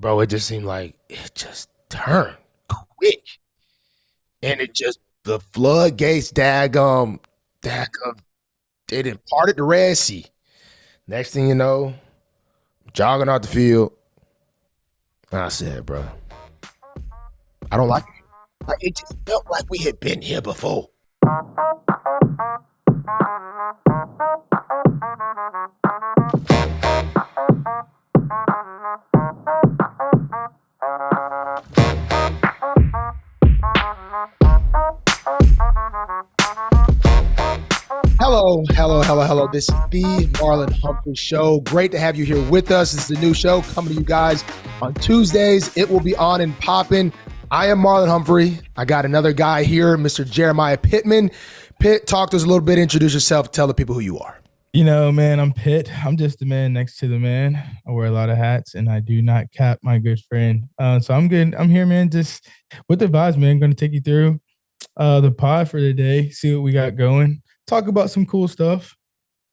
bro, it just seemed like it just turned quick. And it just, the floodgates, daggum, it imparted the Red Sea. Next thing you know, jogging out the field. I said, bro, I don't like it. Like, it just felt like we had been here before. Hello. This is the Marlon Humphrey Show. Great to have you here with us. This is a new show coming to you guys on Tuesdays. It will be on and popping. I am Marlon Humphrey. I got another guy here, Mr. Jeremiah Pittman. Pitt, talk to us a little bit. Introduce yourself. Tell the people who you are. You know, man, I'm Pitt. I'm just the man next to the man. I wear a lot of hats, and I do not cap my good friend. So I'm good. I'm here, man, just with the vibes, man. Going to take you through the pod for the day, see what we got going, talk about some cool stuff,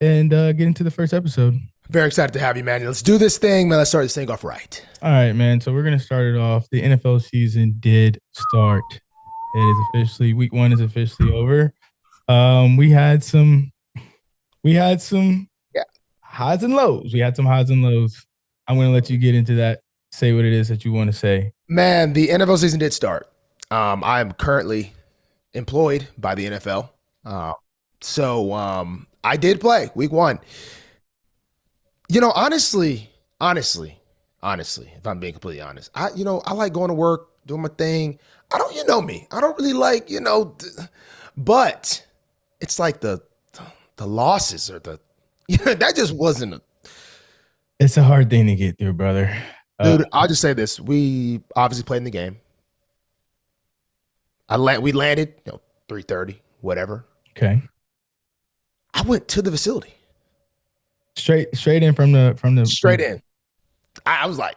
and get into the first episode. Very excited to have you, man. Let's do this thing, man. Let's start this thing off right. All right, man. So we're going to start it off. The NFL season did start. It is officially, week 1 is officially over. We had some highs and lows. We had some highs and lows. I'm going to let you get into that. Say what it is that you want to say. Man, the NFL season did start. I am currently employed by the NFL. So I did play week 1. You know, honestly, if I'm being completely honest, I like going to work, doing my thing. You know me. I don't really like, but it's like the losses or that just wasn't It's a hard thing to get through, brother. Dude, I'll just say this. We obviously played in the game. We landed, 3:30, whatever. Okay. I went to the facility. Straight in from the straight in. I was like,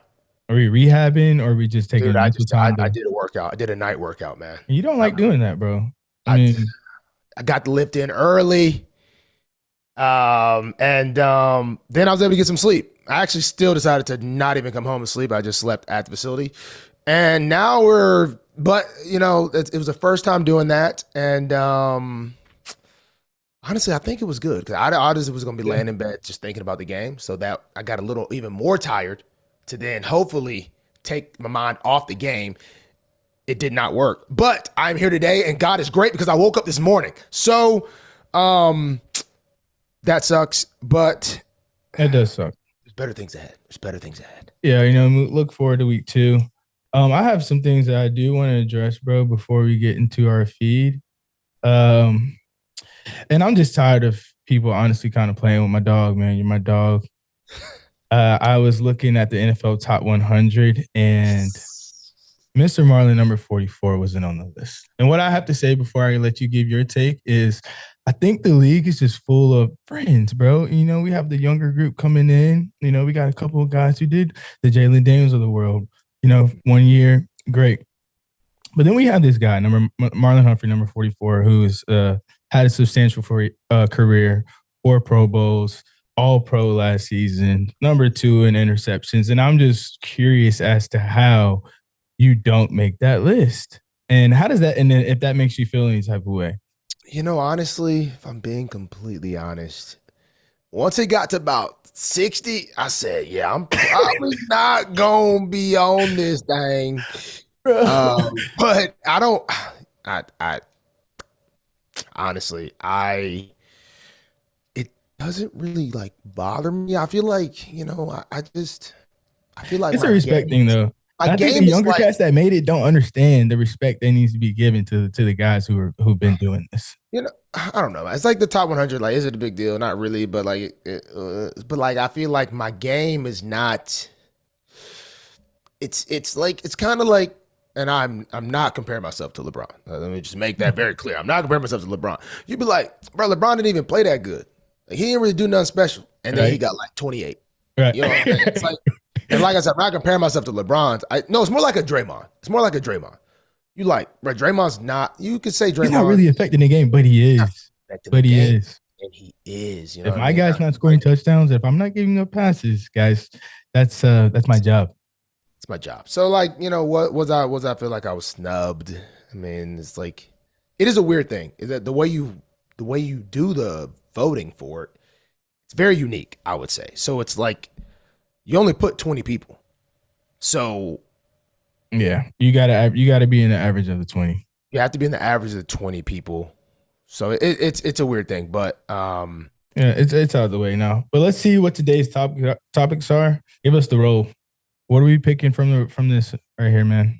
are we rehabbing or are we just taking dude, time? I did a workout. I did a night workout, man. You don't like doing that, bro. I got the lift in early. And then I was able to get some sleep. I actually still decided to not even come home and sleep. I just slept at the facility. And now it was the first time doing that. And honestly, I think it was good because I honestly was going to be laying in bed just thinking about the game. So that I got a little even more tired to then hopefully take my mind off the game. It did not work. But I'm here today and God is great because I woke up this morning. So that sucks, but it does suck. There's better things ahead. Yeah, look forward to week 2. I have some things that I do want to address, bro, before we get into our feed. And I'm just tired of people honestly kind of playing with my dog, man. You're my dog. I was looking at the NFL Top 100, and Mr. Marlon, number 44, wasn't on the list. And what I have to say before I let you give your take is I think the league is just full of friends, bro. We have the younger group coming in. We got a couple of guys who did the Jalen Daniels of the world, 1 year. Great. But then we have this guy, Marlon Humphrey, number 44, who's had a substantial career, 4 Pro Bowls, All-Pro last season, number 2 in interceptions. And I'm just curious as to how you don't make that list. And how does that, and then if that makes you feel any type of way? Honestly, if I'm being completely honest, once it got to about 60, I said, yeah, I'm probably not going to be on this thing. But it doesn't really like bother me. I feel like, I feel like it's a respect thing though. I think the younger cats that made it don't understand the respect that needs to be given to the guys who've been doing this. I don't know. It's like the top 100. Like, is it a big deal? Not really, but I feel like my game is not. It's kind of like, and I'm not comparing myself to LeBron. Let me just make that very clear. I'm not comparing myself to LeBron. You'd be like, bro, LeBron didn't even play that good. Like, he didn't really do nothing special, and then he got like 28. Right. You know what I'm saying? It's like. And like I said, I'm not comparing myself to LeBron. No, it's more like a Draymond. You like, bro, Draymond's not, you could say Draymond. He's not really affecting the game, but he is. But he is. And he is. If my guy's not scoring touchdowns, if I'm not giving up passes, guys, that's my job. It's my job. So like, what was I feel like I was snubbed. I mean, it's like it is a weird thing. Is that the way you do the voting for it, it's very unique, I would say. So it's like you only put 20 people. So Yeah, you gotta be in the average of the 20. you have to be in the average of 20 people. So it's a weird thing, but Yeah, it's out of the way now. But let's see what today's topics are. Give us the roll. What are we picking from this right here, man?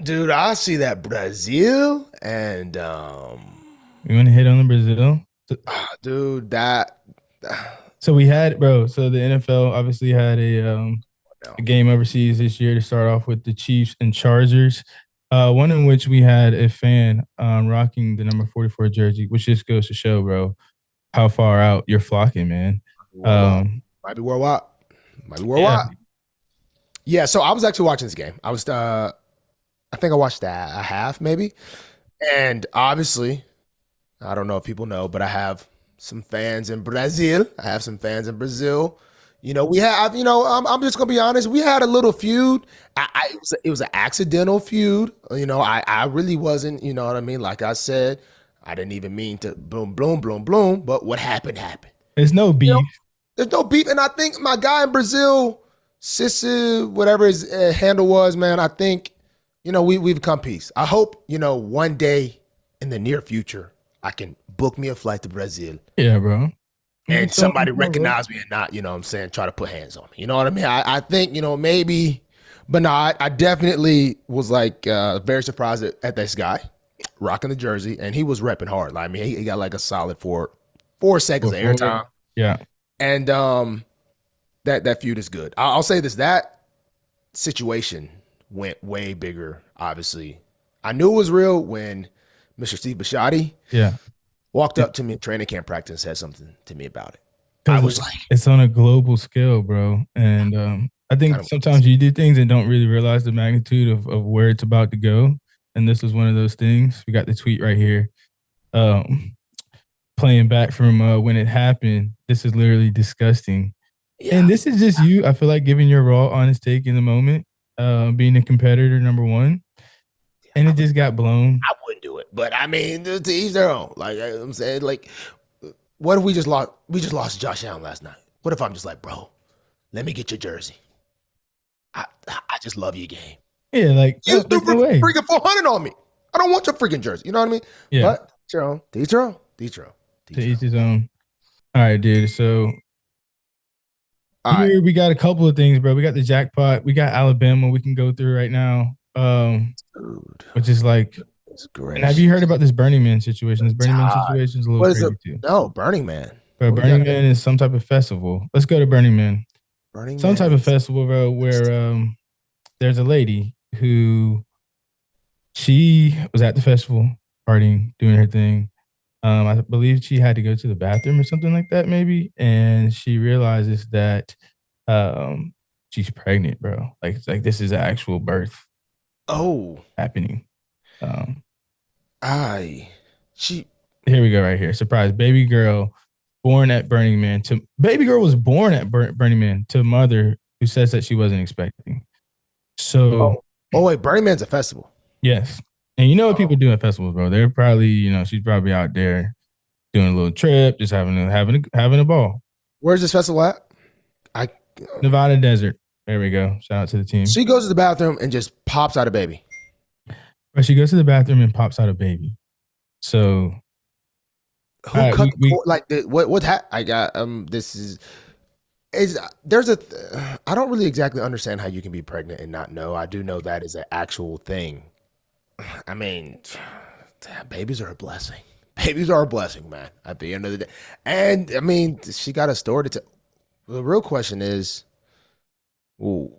dude, I see that Brazil and You want to hit on the Brazil? dude, that So we had, bro. So the NFL obviously had no. a game overseas this year to start off with the Chiefs and Chargers. One in which we had a fan rocking the number 44 jersey, which just goes to show, bro, how far out you're flocking, man. Worldwide. Might be worldwide. Might be Yeah, worldwide. Yeah, so I was actually watching this game. I think I watched a half maybe. And obviously, I don't know if people know, but I have some fans in Brazil. I have some fans in Brazil. We have, I'm just gonna be honest. We had a little feud. It was an accidental feud. I really wasn't. You know what I mean? Like I said, I didn't even mean to boom, bloom, bloom, bloom. But what happened happened. there's no You know, beef. there's no beef, and I think my guy in Brazil, Sissu, whatever his handle was, man. I think we've become peace. I hope one day in the near future I can book me a flight to Brazil Yeah, bro. and So, somebody recognize me and not, what I'm saying, try to put hands on me. You know what I mean? I think, maybe, but no, I definitely was like very surprised at this guy rocking the jersey, and he was repping hard. Like, I mean, he got like a solid four seconds of airtime, yeah, and that feud is good. I'll say this: that situation went way bigger. Obviously, I knew it was real when Mr. Steve Bisciotti yeah. walked up to me in training camp practice and said something to me about it. I was like, It's on a global scale, bro. And I kind think of, sometimes you do things and don't really realize the magnitude of where it's about to go. And this was one of those things. We got the tweet right here. Playing back from when it happened. This is literally disgusting. yeah. And this is just you, I feel like, giving your raw, honest take in the moment, being a competitor, number one. And it just got blown. I wouldn't do it, but I mean, to each their own. Like I'm saying, like, what if we just lost? We just lost Josh Allen last night. What if I'm just like, bro, let me get your jersey. I just love your game. Yeah, like, You threw there's no way. freaking 400 on me. I don't want your freaking jersey. You know what I mean? Yeah, But each your own. To each your own. To each your own. To to each your each his own. All right, dude. So own. All right, here we got a couple of things, bro. We got the jackpot. We got Alabama. We can go through right now. dude. Which is like, It's and have great. you heard about this Burning Man situation? This Burning Man situation is a little What is it? crazy too. No, Burning Man. But What we Burning got? Man is some type of festival. Let's go to Burning Man. Burning Some Man. type of festival, bro, where there's a lady who she was at the festival partying, doing her thing. I believe she had to go to the bathroom or something like that, maybe, and she realizes that um she's pregnant, bro. Like this is an actual birth Oh, happening. Um, I. She. Here we go, right here. Surprise, baby girl born at Burning Man. To baby girl was born at Burning Man to mother who says that she wasn't expecting. So Oh wait, Burning Man's a festival. yes, and you know what Oh, people do at festivals, bro? They're probably she's probably out there doing a little trip, just having a ball. where's this festival at? I. Nevada desert. There we go. Shout out to the team. She goes to the bathroom and just pops out a baby. But she goes to the bathroom and pops out a baby. So Who all right, cut the we cord? Like what? I got This is there's a. I don't really exactly understand how you can be pregnant and not know. I do know that is an actual thing. I mean, babies are a blessing. Babies are a blessing, man. At the end of the day, and I mean, she got a story to. The real question is, ooh,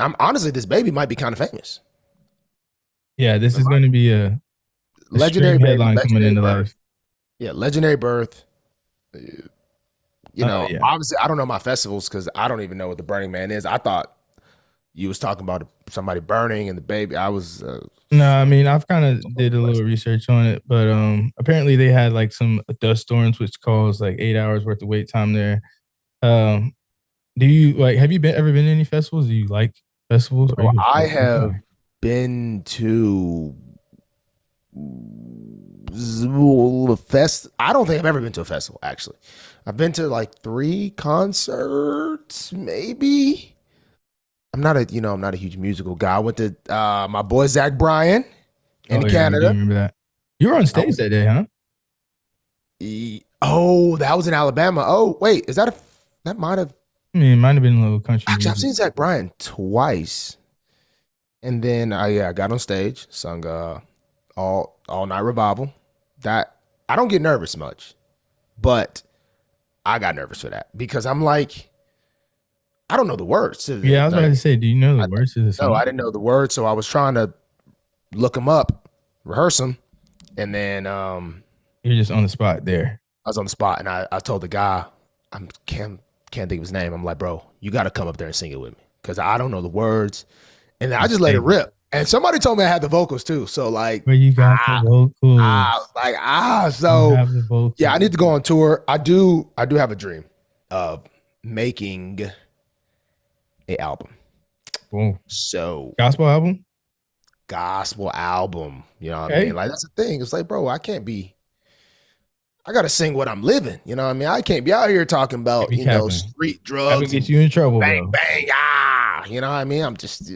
I'm honestly, this baby might be kind of famous. yeah, this is going to be a Legendary stream baby, headline coming legendary into birth. life. Yeah, legendary birth. Yeah. Obviously, I don't know my festivals because I don't even know what the Burning Man is. I thought you was talking about somebody burning and the baby. I was No, I mean I've kind of did a little research on it, but apparently they had like some dust storms which caused like 8 hours worth of wait time there. Um, do you like have you ever been to any festivals? Do you like Festivals? Are Bro, you a I festival have guy? been to fest. I don't think I've ever been to a festival. Actually, I've been to like 3 concerts, maybe. I'm not a huge musical guy. I went to my boy Zach Bryan in Oh yeah, I do Canada. remember that. You were on I stage went, that day, huh? oh, that was in Alabama. Oh, wait, that might have I mean, it might have been a little country actually I've music. seen Zach Bryan twice. And then I got on stage, sung all night revival. That I don't get nervous much, but I got nervous for that because I'm like, I don't know the words to Yeah, I the was about like to say, do you know the I words to the no, song? I didn't know the words, so I was trying to look them up, rehearse them, and then You're just on the spot there. I was on the spot and I told the guy, I can't think of his name. I'm like, bro, you got to come up there and sing it with me because I don't know the words, and then I just let it Hey, rip. And somebody told me I had the vocals too, so like, where you got the vocals? You so have the yeah, I vocals. need to go on tour. I do have a dream of making a album. Whoa. So Gospel album? gospel album, you know what I mean? Okay. Like that's the thing. It's like, bro, I gotta sing what I'm living. You know what I mean? I can't be out here talking Can't about, be capping. street Capping drugs gets and you in trouble, bang, bro. bang, you know what I mean? I'm just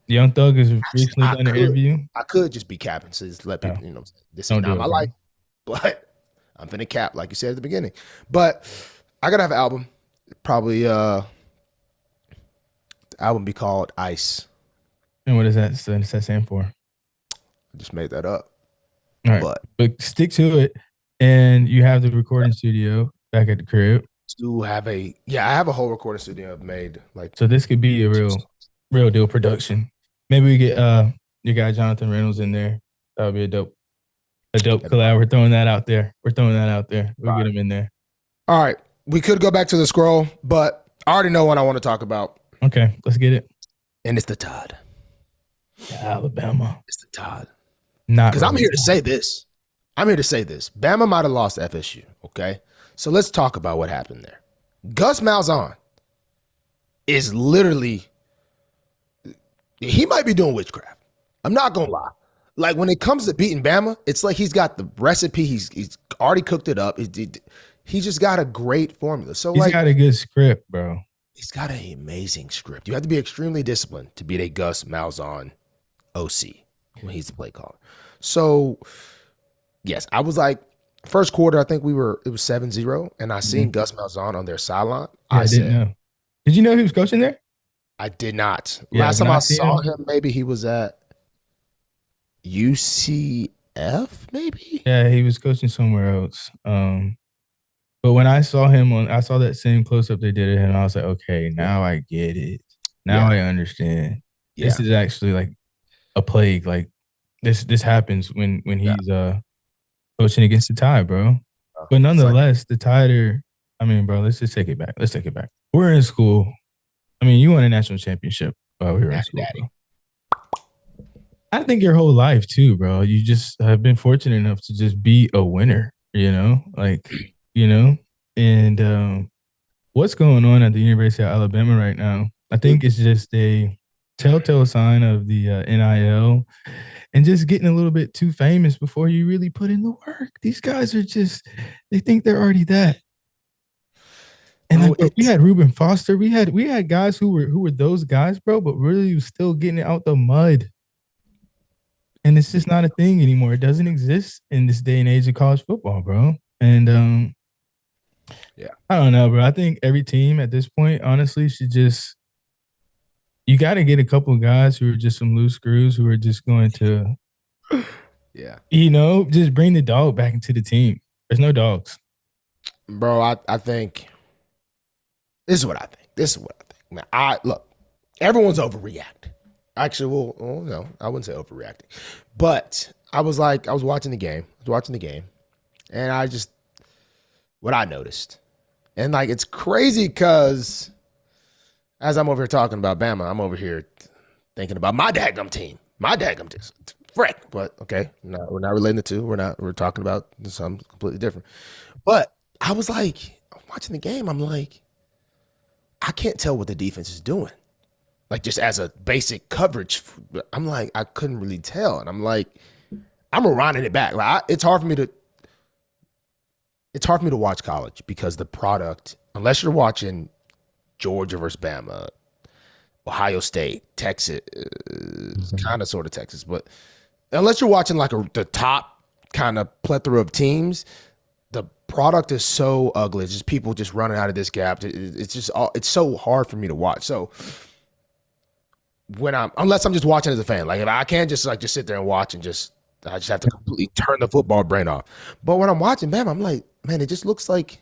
Young Thug has actually recently done an interview. I could just be capping. So just let No, people, this is don't not do my it, bro. life. But I'm finna cap, like you said at the beginning. But I gotta have an album. Probably the album be called Ice. And what is that? What's that stand for? I just made that up. All right. But But stick to it. And you have the recording studio back at the crib. I have a whole recording studio I've made like So this could be a real deal production. Maybe we get your guy Jonathan Reynolds in there. That would be a dope collab. We're throwing that out there. We'll get him in there. all right. We could go back to the scroll, but I already know what I want to talk about. Okay, let's get it. And it's the Todd. Alabama. It's the Todd. Not Because I'm really. here to say this. Bama might have lost to FSU. Okay. So let's talk about what happened there. Gus Malzahn is literally, he might be doing witchcraft. I'm not gonna lie. Like when it comes to beating Bama, it's like he's got the recipe. He's already cooked it up. He just got a great formula. So He's like got a good script, bro. he's got an amazing script. You have to be extremely disciplined to beat a Gus Malzahn OC when he's the play caller. So yes, I was like first quarter. I think it was 7-0, and I seen Gus Malzahn on their sideline. Yeah, I I didn't said, know. Did you know he was coaching there? I did not. Yeah, Last when time I I see saw him, him, maybe he was at UCF, maybe. yeah, he was coaching somewhere else. But when I saw him I saw that same close up they did of him. I was like, okay, now I get it. Now Yeah, I understand. yeah, This is actually like a plague. Like this happens when yeah. he's coaching against the Tide, bro. But It's like, nonetheless, the Tide are. I mean, bro, let's just take it back. Let's take it back. We're in school. I mean, you won a national championship while we were in daddy, school, daddy. bro. I think your whole life too, bro. You just have been fortunate enough to just be a winner, you know? And what's going on at the University of Alabama right now? I think it's just a telltale sign of the NIL and just getting a little bit too famous before you really put in the work. These guys are just, they think they're already that. And Bro, like, bro, we had Reuben Foster. We had guys who were those guys, bro, but really was still getting it out the mud. And it's just not a thing anymore. It doesn't exist in this day and age of college football, bro. And yeah, I don't know, bro. I think every team at this point, honestly, should just you got to get a couple of guys who are just some loose screws who are just going to, yeah. just bring the dog back into the team. There's no dogs. Bro, I think this is what I think. Man, look, everyone's overreacting. Actually, well, no, I wouldn't say overreacting, but I was watching the game. And what I noticed, and like it's crazy because as I'm over here talking about Bama, I'm over here thinking about my dadgum team, frick. But okay, no, we're not relating the two. We're talking about something completely different. But I was like, watching the game, I'm like, I can't tell what the defense is doing like just as a basic coverage. I'm like, I couldn't really tell, and I'm like, I'm rewinding it back. Like it's hard for me to watch college because the product, unless you're watching Georgia versus Bama, Ohio State, Texas, kind of sort of Texas, but unless you're watching like the top kind of plethora of teams, the product is so ugly. It's just people just running out of this gap. It's so hard for me to watch. So unless I'm just watching as a fan, like if I can't just sit there and watch and I just have to completely turn the football brain off. But when I'm watching Bama, I'm like, man, it just looks like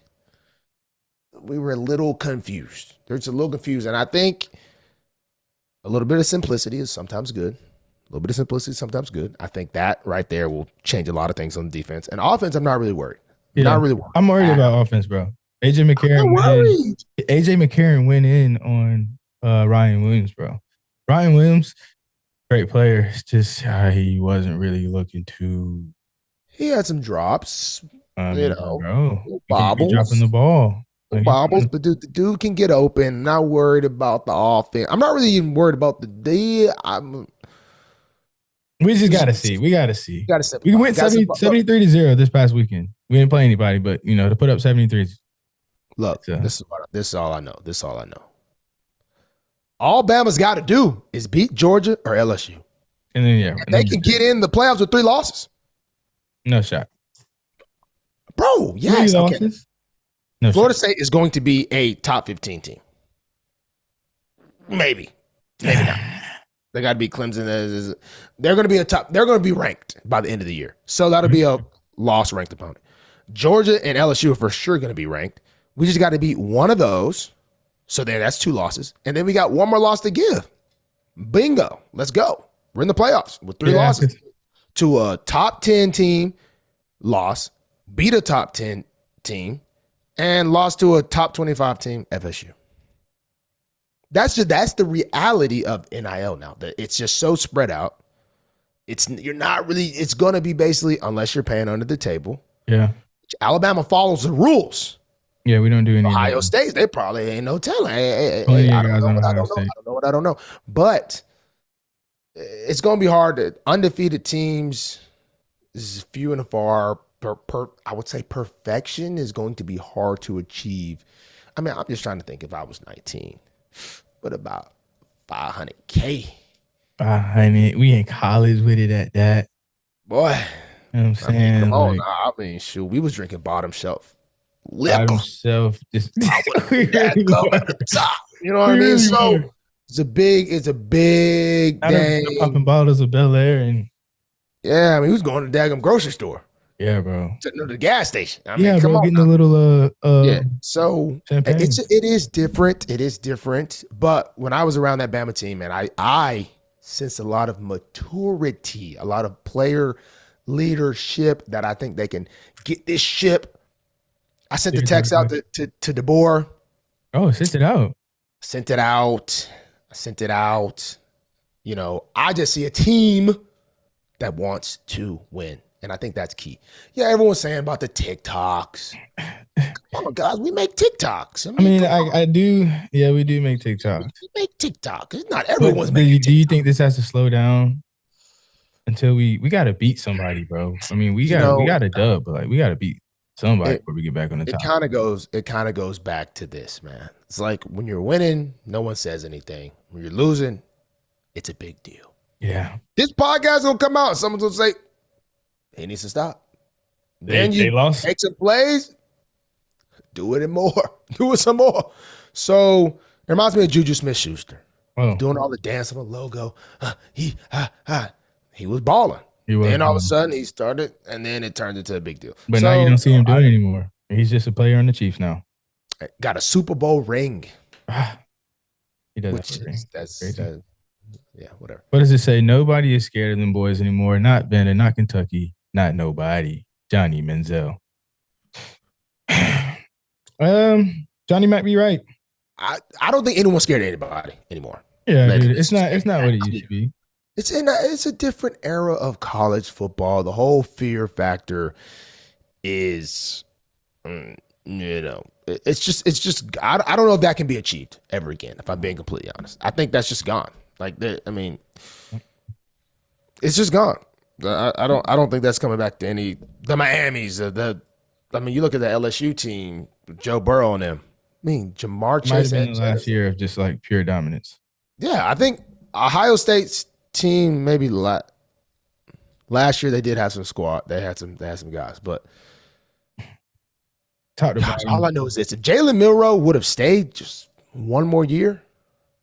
we were a little confused. There's a little confused, and I think a little bit of simplicity is sometimes good. A little bit of simplicity is sometimes good. I think that right there will change a lot of things on the defense. And offense, I'm not really worried. Not really worried. I'm worried about offense, bro. AJ McCarron went in on Ryan Williams, bro. Ryan Williams, great player. It's just he wasn't really looking to. He had some drops, bro. Bobbles, dropping the ball. Bobbles, but the dude can get open. Not worried about the offense. I'm not really even worried about the D. We just gotta see. We gotta see. We went 73-0 this past weekend. We didn't play anybody, but to put up 73. Look, this is all I know. This is all I know. All Bama's got to do is beat Georgia or LSU, and then they can get in the playoffs with 3 losses. No shot, bro. Yes, 3 losses. No Florida State is going to be a top 15 team. Maybe not. They got to beat Clemson. They're going to be they're going to be ranked by the end of the year. So that'll be a loss ranked opponent. Georgia and LSU are for sure going to be ranked. We just got to beat one of those. So then that's 2 losses. And then we got one more loss to give. Bingo. Let's go. We're in the playoffs with 3 losses. To a top 10 team, loss, beat a top 10 team, and lost to a top 25 team, FSU. That's the reality of NIL now. That it's just so spread out. It's going to be basically, unless you're paying under the table. Yeah. Alabama follows the rules. Yeah, we don't do anything. Ohio State, they probably ain't no telling. I don't know. But it's going to be hard. Undefeated teams is few and far. I would say perfection is going to be hard to achieve. I mean, I'm just trying to think if I was 19. What about 500K? 500. We in college with it at that. Boy. You know what I'm saying? Come on. I mean, shoot, we was drinking bottom shelf. Bottom shelf. Just you know what I mean? So it's a big thing. Popping bottles of Bel Air and yeah, I mean, he was going to the daggum grocery store. Yeah, bro. To the gas station. I mean, come on, getting a little yeah. So it is different. It is different. But when I was around that Bama team, and I sense a lot of maturity, a lot of player leadership that I think they can get this ship. I sent the text out to DeBoer. Oh, sent it out. I sent it out. I just see a team that wants to win. And I think that's key. Yeah, everyone's saying about the TikToks. Oh my God, we make TikToks. I do. Yeah, we do make TikToks. We make TikToks. It's not everyone's making TikToks. Do you think this has to slow down until we got to beat somebody, bro? I mean, we got a dub, but we got to beat somebody before we get back on the top. It kind of goes back to this, man. It's like when you're winning, no one says anything. When you're losing, it's a big deal. Yeah. This podcast will come out and someone's going to say, he needs to stop. Then you lost. Make some plays, do it more. Do it some more. So it reminds me of Juju Smith-Schuster. Oh. Doing all the dance on the logo. He was balling. Then all of a sudden he started, and then it turned into a big deal. But now you don't see him doing it anymore. He's just a player on the Chiefs now. Got a Super Bowl ring. He does. That's yeah, whatever. What does it say? Nobody is scared of them boys anymore. Not Bennett, not Kentucky, not nobody. Johnny Manziel. Johnny might be right. I don't think anyone's scared of anybody anymore. Yeah, dude, it's not what it used to be. It's a different era of college football. The whole fear factor is, it's just. I don't know if that can be achieved ever again. If I'm being completely honest, I think that's just gone. Like, I mean, it's just gone. I don't think that's coming back to any the Miamis. I mean, you look at the LSU team, Joe Burrow and them. I mean, Jamar Might have Chase. been the last year of just like pure dominance. Yeah, I think Ohio State's team maybe last year they did have some squad. They had some guys, but all I know is this: if Jalen Milroe would have stayed just one more year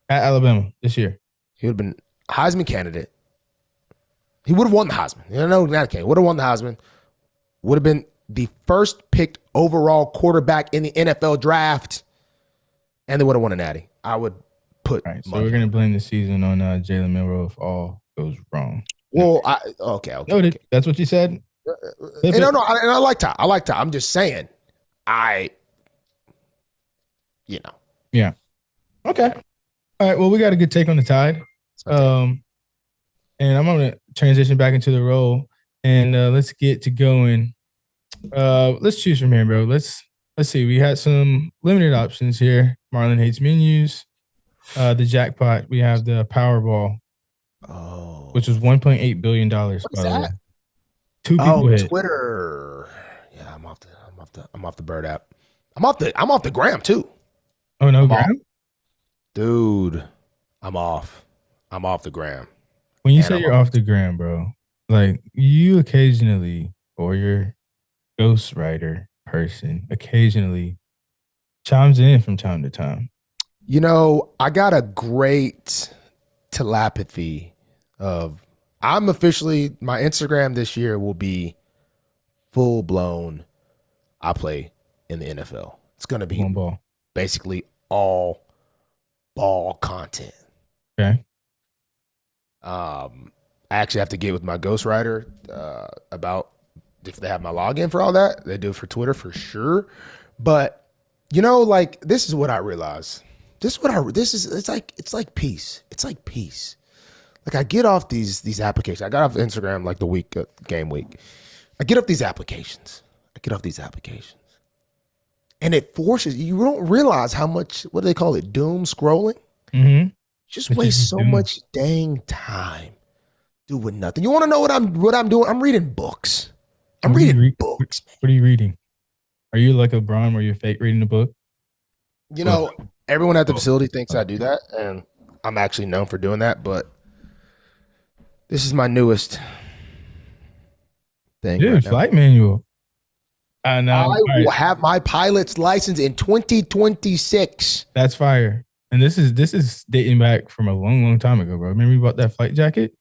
at Alabama this year, he would have been Heisman candidate. He would have won the Heisman. You know, not a would have won the Heisman. Would have been the first picked overall quarterback in the NFL draft, and they would have won a natty. I would put. All right, so we're gonna blame the season on Jalen Milroe if all goes wrong. Well, okay. Noted. That's what you said. And I like Ty. I'm just saying, Yeah. Okay. All right. Well, we got a good take on the Tide. And I'm gonna transition back into the role, and let's get to going. Let's choose from here, bro. Let's see. We had some limited options here. Marlon hates menus. The jackpot. We have the Powerball, which was $1.8 billion. What's that? Two people hit. Twitter. Yeah, I'm off the Bird app. I'm off the gram too. Oh no, gram? Dude, I'm off the gram. When you say you're off the gram, bro, like you occasionally, or your ghostwriter person occasionally chimes in from time to time. You know, I got a great telepathy of I'm officially, my Instagram this year will be full blown. I play in the NFL. It's going to be basically all ball content. Okay. I actually have to get with my ghostwriter about if they have my login for all that. They do for Twitter for sure. But you know, like this is what I realize. It's like peace. It's like peace. Like I get off these applications. I got off Instagram like the week game week. I get off these applications. And it forces you don't realize how much, what do they call it? Doom scrolling. Mm-hmm. Just waste so much dang time doing nothing. You want to know what I'm doing? I'm reading books. I'm reading books. Man. What are you reading? Are you like a Braun where you're fake reading a book? You know, everyone at the facility thinks I do that, and I'm actually known for doing that, but this is my newest thing. Dude, flight manual. I know. I will have my pilot's license in 2026. That's fire. And this is dating back from a long, long time ago, bro. Remember you bought that flight jacket?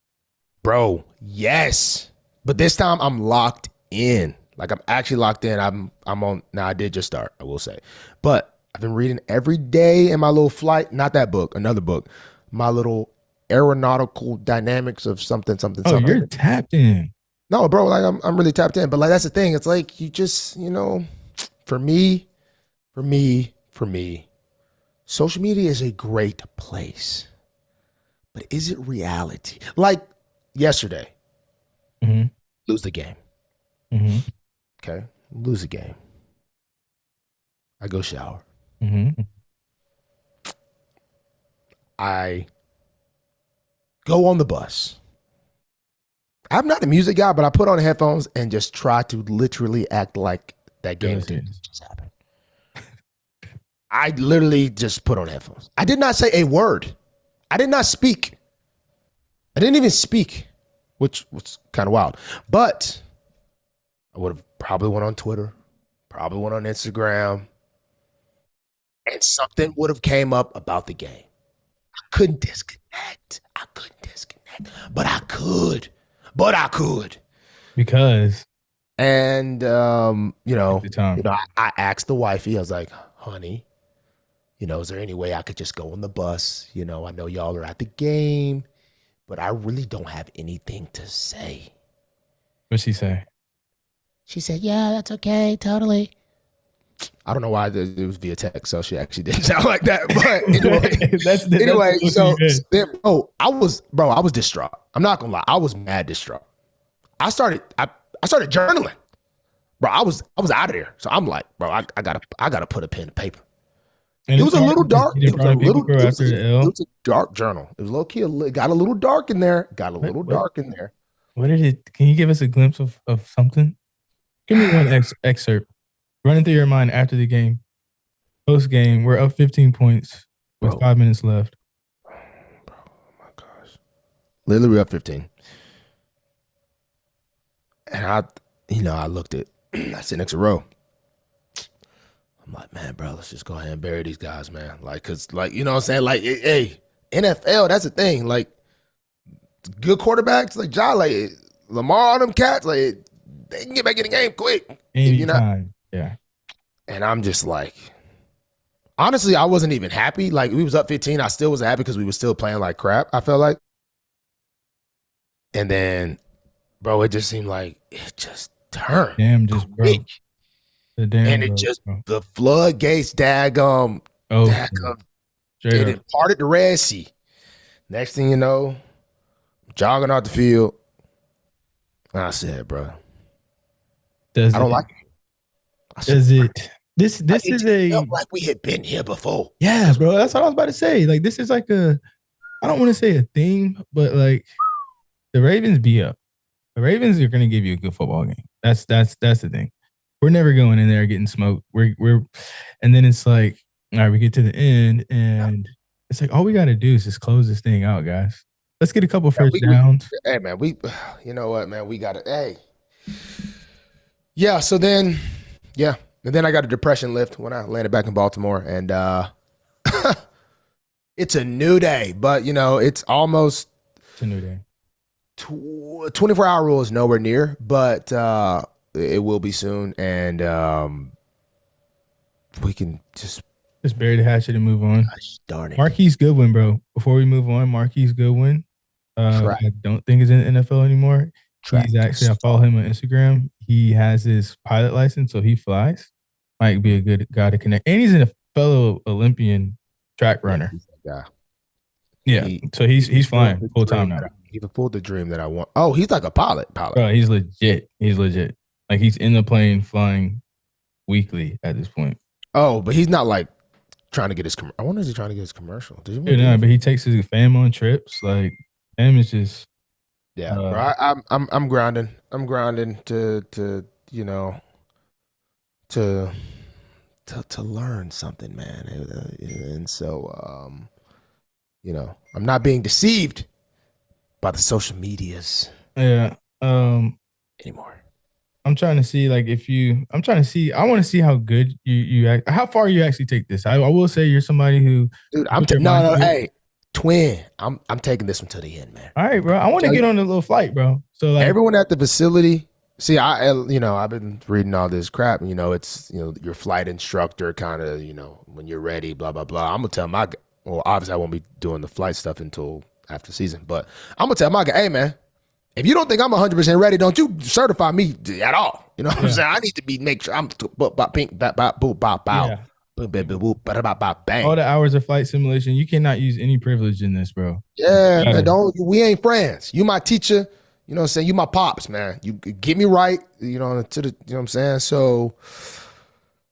Bro, yes. But this time I'm locked in. Like I'm actually locked in. I'm on now. I did just start, I will say. But I've been reading every day in my little flight, not that book, another book. My little aeronautical dynamics of something. Oh, you're tapped in. No, bro, like I'm really tapped in. But like that's the thing. It's like you just, for me, social media is a great place. But is it reality? Like yesterday, lose the game. Mm-hmm. Okay, lose the game. I go shower. Mm-hmm. I go on the bus. I'm not a music guy, but I put on headphones and just try to literally act like that game didn't just happen. I literally just put on headphones. I did not say a word. I did not speak. I didn't even speak, which was kind of wild. But I would have probably went on Twitter, probably went on Instagram, and something would have came up about the game. I couldn't disconnect. But I could. Because. And, I asked the wifey, I was like, honey, is there any way I could just go on the bus? I know y'all are at the game, but I really don't have anything to say. What'd she say? She said, yeah, that's okay. Totally. I don't know why it was via text, so she actually didn't sound like that. But anyway, I was distraught. I'm not gonna lie, I was mad distraught. I started journaling. bro, I was out of there. So I'm like, bro, I gotta put a pen to paper. And It it's was a hard little because dark. you It didn't was a probably people little. grow after the It L. was a dark journal. It was low key. Got a little dark in there. Got a What little what dark in there. what did it? Can you give us a glimpse of something? Give me one excerpt running through your mind after the game. Post game, we're up 15 points with Bro, 5 minutes left. bro, oh my gosh. Literally we up 15. And I looked at I sit next to Row. I'm like, man, bro, let's just go ahead and bury these guys, man. Like, cause like, you know what I'm saying? Like, hey, NFL, that's the thing. Like, good quarterbacks, like like Lamar, all them cats, like they can get back in the game quick. You know? Anytime. Yeah. And I'm just like, honestly, I wasn't even happy. Like, we was up 15. I still wasn't happy because we were still playing like crap, I felt like. And then, bro, it just seemed like it just turned Damn just quick. broke. The damn And it broke, just bro. the floodgates, Oh, straight it up. had parted the Red Sea. Next thing you know, jogging out the field. And I said, bro, Does I it? don't like it. I said, Does it? This it is just a felt like we had been here before. yeah, bro. That's what I was about to say. Like this is like a I don't want to say a theme, but like the Ravens be up. The Ravens are going to give you a good football game. That's the thing. We're never going in there getting smoked. And then it's like, all right, we get to the end, and it's like all we got to do is just close this thing out, guys. Let's get a couple Yeah, first downs. hey man, you know what, man, we got it. Hey, yeah. So then, yeah, and then I got a depression lift when I landed back in Baltimore, and it's a new day, but it's almost It's a new day. 24-hour rule is nowhere near, but it will be soon, and we can just Bury the hatchet and move on. gosh darn it. Marquise Goodwin, bro. Before we move on, Marquise Goodwin. Track, I don't think is in the NFL anymore. track. He's actually, I follow him on Instagram. He has his pilot license, so he flies. Might be a good guy to connect. And he's a fellow Olympian track runner. Yeah, Yeah. So he's flying full time now. He fulfilled the dream that I want. Oh, he's like a pilot. Bro, he's legit. He's legit. Like he's in the plane flying weekly at this point. Oh, but he's not like trying to get his. I wonder if he's trying to get his commercial. Did you? Dude, no, but he takes his fam on trips. Like him is just Yeah, bro. I'm grounding. I'm grounding to to learn something, man. And so I'm not being deceived by the social medias yeah. anymore. I'm trying to see like I'm trying to see I want to see how good you act, how far you actually take this. I will say you're somebody who Dude, hey, twin. I'm taking this one to the end, man. All right, bro. I want to get on a little flight, bro. So like everyone at the facility. See, I've been reading all this crap. It's your flight instructor kind of when you're ready, blah blah blah. I'm gonna tell obviously I won't be doing the flight stuff until after season, but I'm gonna tell my guy, hey man, if you don't think I'm 100% ready, don't you certify me at all. You know what I'm saying? I need to make sure I'm pink, bow, bang. All the hours of flight simulation, you cannot use any privilege in this, bro. Yeah, man, we ain't friends. You my teacher, you know what I'm saying? You my pops, man. You get me right, to the, you know what I'm saying? So,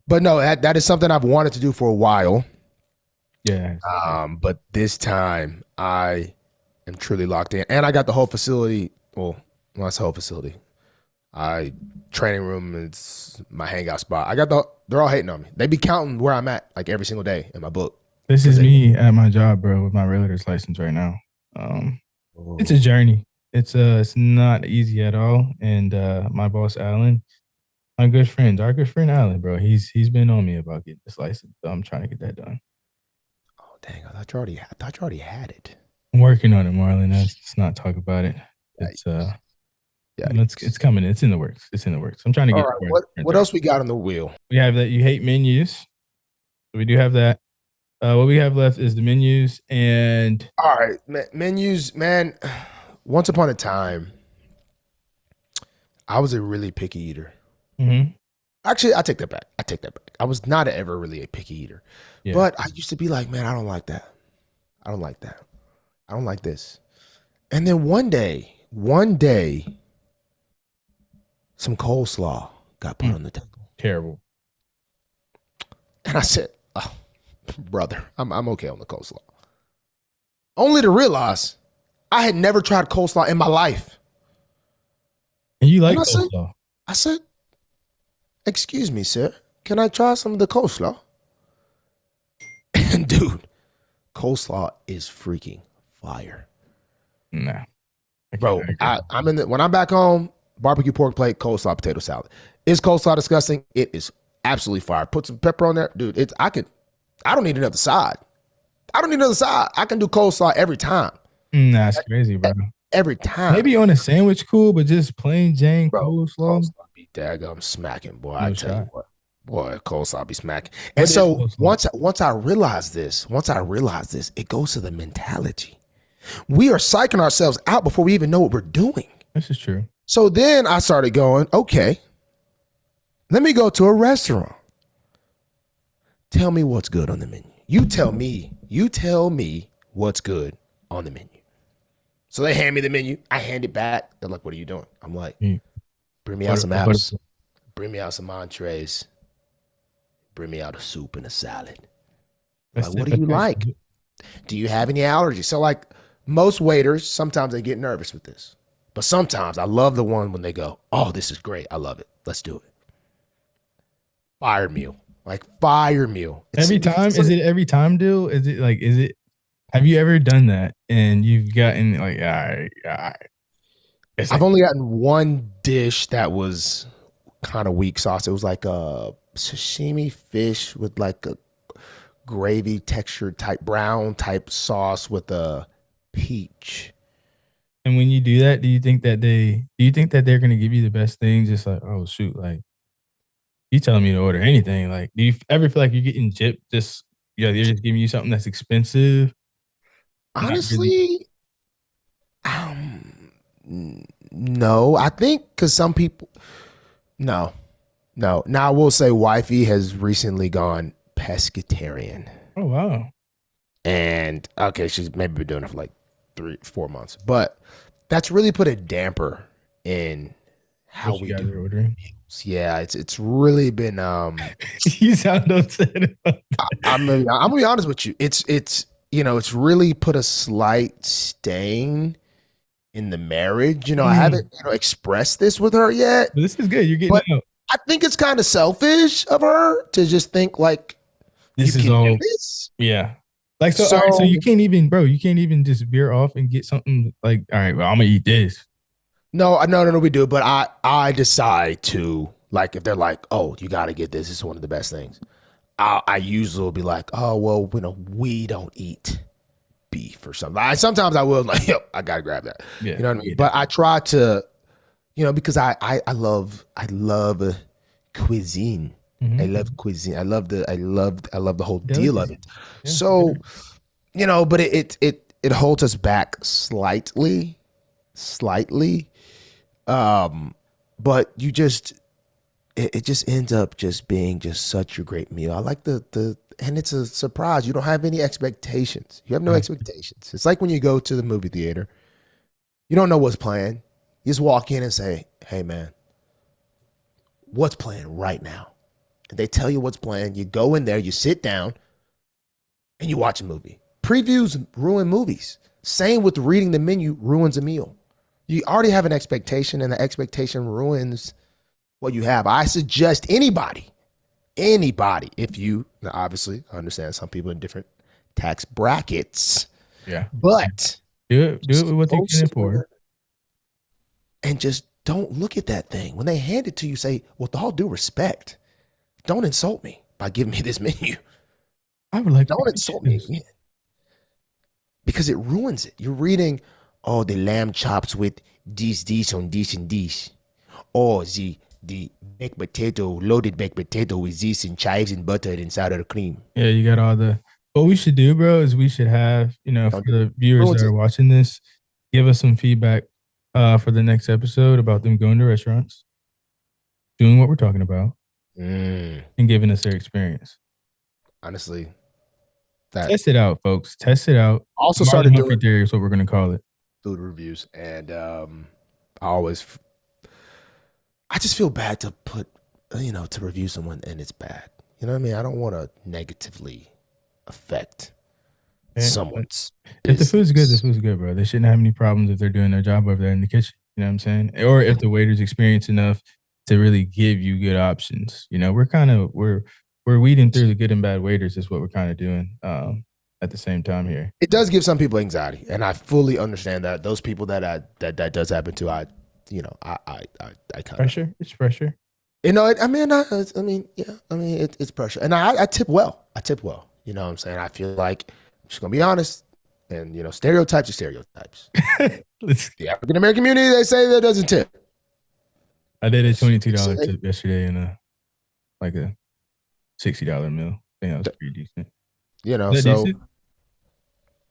but no, that is something I've wanted to do for a while. Yeah. But this time I am truly locked in. And I got the whole facility. Well, that's the whole facility. Training room is my hangout spot. They're all hating on me. They be counting where I'm at like every single day in my book. This is me at my job, bro, with my realtor's license right now. It's a journey. It's not easy at all. And my boss Alan, our good friend Alan, bro, he's been on me about getting this license. So I'm trying to get that done. Oh dang! I thought you already had it. I'm working on it, Marlon. Let's not talk about it. It's it's coming. It's in the works. I'm trying to get. All right, what else we got on the wheel? We have that you hate menus. So we do have that. What we have left is the menus and. All right, menus, man. Once upon a time, I was a really picky eater. Mm-hmm. Actually, I take that back. I was not ever really a picky eater, but I used to be like, man, I don't like that. I don't like that. I don't like this. And then one day, some coleslaw got put on the table. Terrible. And I said, oh, brother, I'm okay on the coleslaw. Only to realize I had never tried coleslaw in my life. And you like coleslaw? I said, excuse me, sir, can I try some of the coleslaw? And dude, coleslaw is freaking fire. Nah. Bro, I'm when I'm back home, barbecue pork plate, coleslaw, potato salad. Is coleslaw disgusting? It is absolutely fire. Put some pepper on there. Dude, I don't need another side. I don't need another side. I can do coleslaw every time. Nah, that's crazy, bro. Every time. Maybe on a sandwich, cool, but just plain Jane coleslaw be daggum smacking, boy. No I shot. tell you what. Boy, coleslaw be smacking. And so once I realized this, it goes to the mentality. We are psyching ourselves out before we even know what we're doing. This is true. So then I started going, okay, let me go to a restaurant. Tell me what's good on the menu. You tell me what's good on the menu. So they hand me the menu. I hand it back. They're like, what are you doing? I'm like, bring me out some apples. Bring me out some entrees. Bring me out a soup and a salad. Like, what do you like? Do you have any allergies? So like most waiters, sometimes they get nervous with this. But sometimes I love the one when they go, oh, this is great. I love it. Let's do it. Fire meal. Like fire meal. Every time? Is it every time deal? Is it have you ever done that and you've gotten like, all right. I've only gotten one dish that was kind of weak sauce. It was like a sashimi fish with like a gravy textured type brown type sauce with a peach. And when you do that, do you think that they're going to give you the best thing? Just like, oh shoot, like you telling me to order anything. Like, do you ever feel like you're getting gypped? Just, they're just giving you something that's expensive. Honestly, no. I think because some people, no. Now I will say, wifey has recently gone pescatarian. Oh wow! And okay, she's maybe been doing it for like 3-4 months, but that's really put a damper in how we do ordering. Yeah, it's really been. You sound upset. I'm gonna be honest with you. It's really put a slight stain in the marriage. I haven't expressed this with her yet. But this is good. You're getting out. I think it's kind of selfish of her to just think like this is all. Yeah. Like so all right, so you can't even just veer off and get something like, all right, well, I'm gonna eat this. No, we do. But I decide to, like, if they're like, oh, you got to get this. It's one of the best things. I usually will be like, oh, well, we don't eat beef or something. Sometimes I will, like, I got to grab that. Yeah, you know what I mean? But I try to, because I love cuisine. Mm-hmm. I love cuisine. I love the whole deal of it. Yeah. So, but it holds us back slightly. But you just it just ends up just being just such a great meal. I like the and it's a surprise. You don't have any expectations. You have no expectations. It's like when you go to the movie theater. You don't know what's playing. You just walk in and say, "Hey man, what's playing right now?" And they tell you what's playing. You go in there, you sit down, and you watch a movie. Previews ruin movies. Same with reading the menu ruins a meal. You already have an expectation, and the expectation ruins what you have. I suggest anybody, if you, obviously, I understand some people in different tax brackets. Yeah. But do it with what you can afford. And just don't look at that thing. When they hand it to you, say, with all due respect, don't insult me by giving me this menu. I would like don't insult me again. Because it ruins it. You're reading, oh, the lamb chops with this on this and this. Or the baked potato, loaded baked potato with this and chives and butter and sour cream. Yeah, you got all the. What we should do, bro, is we should have, for the viewers that are watching this, give us some feedback for the next episode about them going to restaurants, doing what we're talking about, and giving us their experience. Honestly, test it out, folks. Test it out. Also started doing theory is what we're going to call it. Food reviews, and I just feel bad to put to review someone and it's bad. You know what I mean? I don't want to negatively affect someone's If the food's good, the business. food's good, bro. They shouldn't have any problems if they're doing their job over there in the kitchen. You know what I'm saying? Or if the waiter's experienced enough to really give you good options. We're weeding through the good and bad waiters is what we're kind of doing at the same time here. It does give some people anxiety, and I fully understand that. Those people that does happen to, I kind of Pressure. It's pressure. it's pressure, and I tip well. You know what I'm saying? I feel like I'm just gonna be honest, and stereotypes are stereotypes. The African American community, they say that doesn't tip. I did a $22 tip yesterday in a $60 meal. I think that was pretty decent. So decent?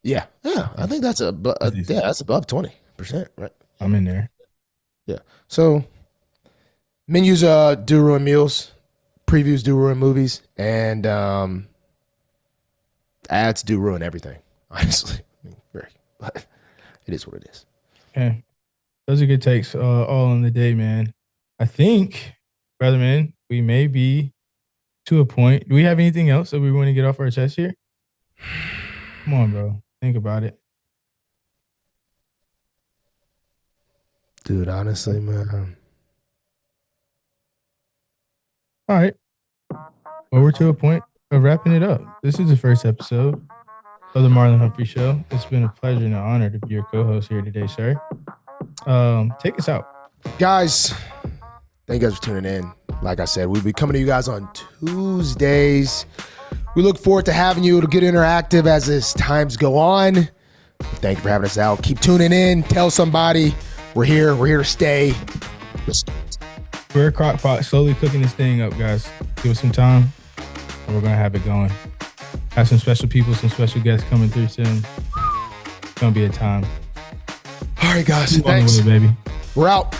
Yeah, I think that's that's above 20%, right? I'm in there. Yeah. So menus do ruin meals, previews do ruin movies, and ads do ruin everything. Honestly, but it is what it is. Okay, those are good takes all in the day, man. I think, brother, man, we may be to a point. Do we have anything else that we want to get off our chest here? Come on, bro. Think about it. Dude, honestly, man. All right. Well, we're to a point of wrapping it up. This is the first episode of the Marlon Humphrey Show. It's been a pleasure and an honor to be your co-host here today, sir. Take us out. Guys, thank you guys for tuning in. Like I said, we'll be coming to you guys on Tuesdays. We look forward to having you. It'll get interactive as times go on. Thank you for having us out. Keep tuning in. Tell somebody we're here. We're here to stay. We're a crock pot, slowly cooking this thing up, guys. Give us some time, and we're going to have it going. Have some special people, some special guests coming through soon. It's going to be a time. All right, guys. Thanks. Way, baby. We're out.